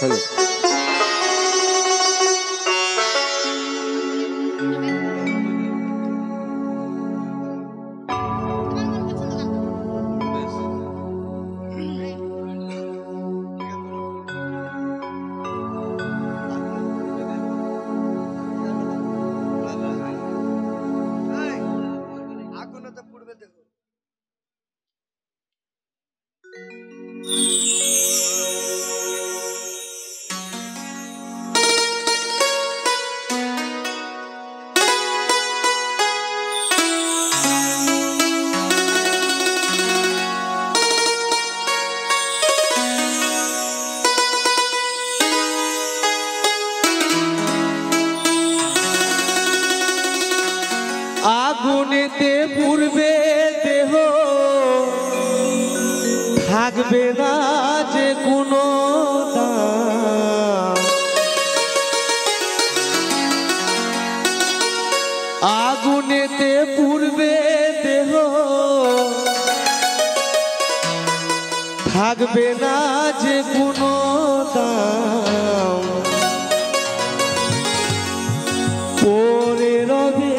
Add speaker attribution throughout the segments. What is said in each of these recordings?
Speaker 1: Hello. আগুনেতে পুড়বে দেহ, থাকবে না যে কোনো দাম। আগুনেতে পুড়বে দেহ, থাকবে না যে কোনো দাম। পরে রবে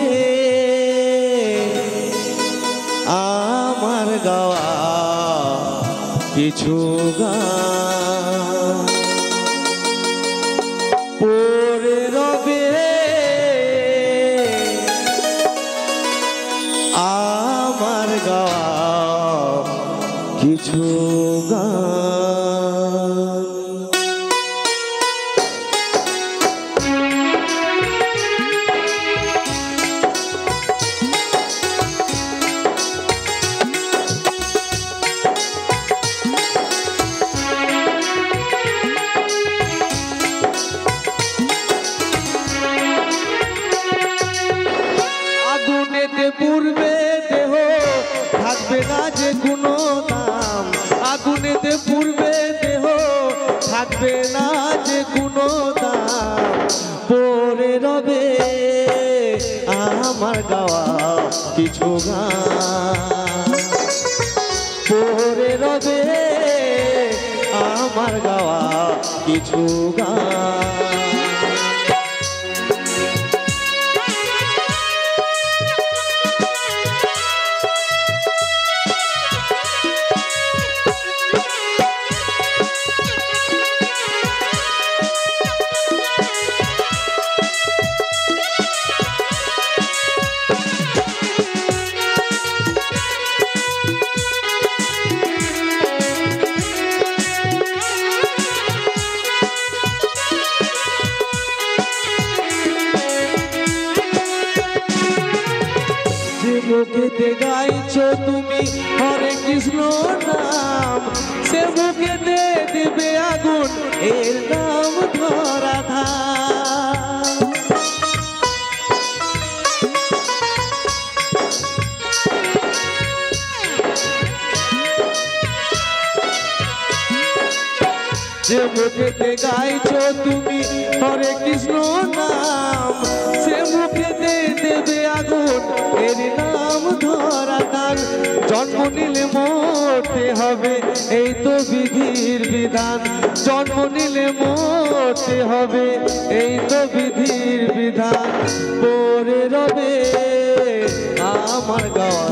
Speaker 1: আমার গাওয়া কিছু গান, পরে রবে আমার গাওয়া কিছু গান। পুড়বে দেহ, থাকবে না যে কোনো দাম। আগুনেতে পুড়বে দেহ, থাকবে না যে কোনো দাম। পরে রবে আমার গাওয়া কিছু গান, পরে রবে আমার গাওয়া কিছু গান। মুখেতে গাইছো তুমি হরে কৃষ্ণ নাম, সে মুখেতে দিবে আগুন, এর নাম ধরাধাম। যে মুখেতে গাইছো তুমি হরে কৃষ্ণ নাম, সে মুখেতে দেবে আগুন, এর নাম ধরাধাম। জন্ম নিলে মরতে হবে, এই তো বিধির বিধান। জন্ম নিলে মরতে হবে, এই তো বিধির বিধান। পরে রবে আমার গাওয়া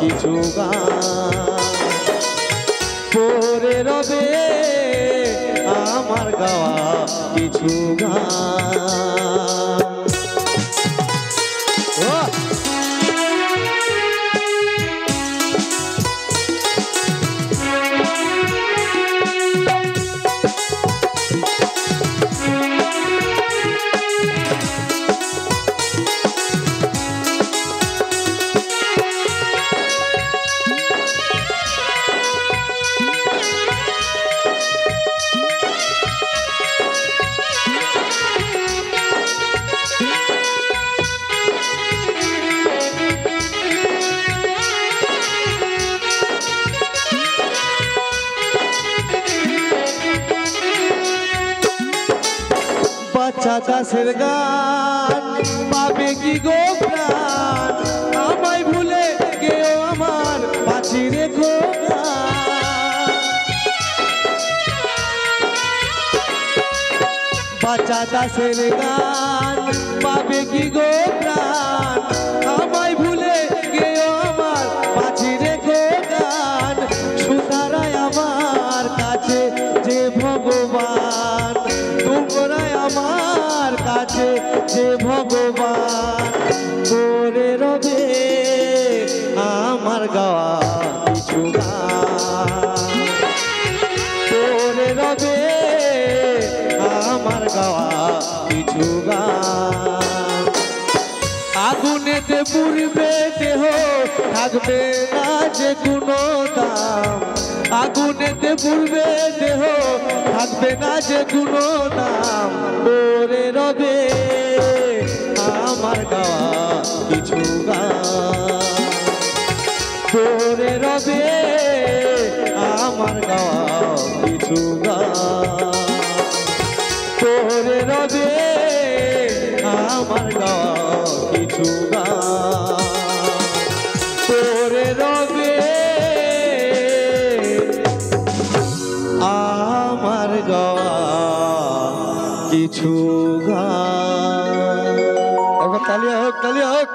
Speaker 1: কিছু গান, পরে রবে আমার গাওয়া কিছু গান। বাচ্চা দাসের গান পাবে কি গো প্রাণ, আমায় ভুলে গেও আমার বাঁচি রেখো গান। বাচ্চা দাসের গান পাবে কি গো প্রাণ আমায় ভুলে গেও আমার পাখি রেখো গান সুতারায় আমার কাছে যে ভগবান তোমরাই আমার কাছে যে ভগবান করে রবে আমার গাওয়া কিছু গান করে রবে আমার গাওয়া কিছু গান আগুনেতে পুড়বে দেহ থাকবে না যে কোনো দাম আগুনেতে পুড়বে দেহ থাকবে না যে কোনো দাম করে রবে আমার গাওয়া কিছু গান করে রবে আমার গাওয়া কিছু গান করে রবে আমার গাওয়া কিছু গান করে রবে আমার গাওয়া কিছু গান। একবার তালিয়া হোক, তালিয়া হোক।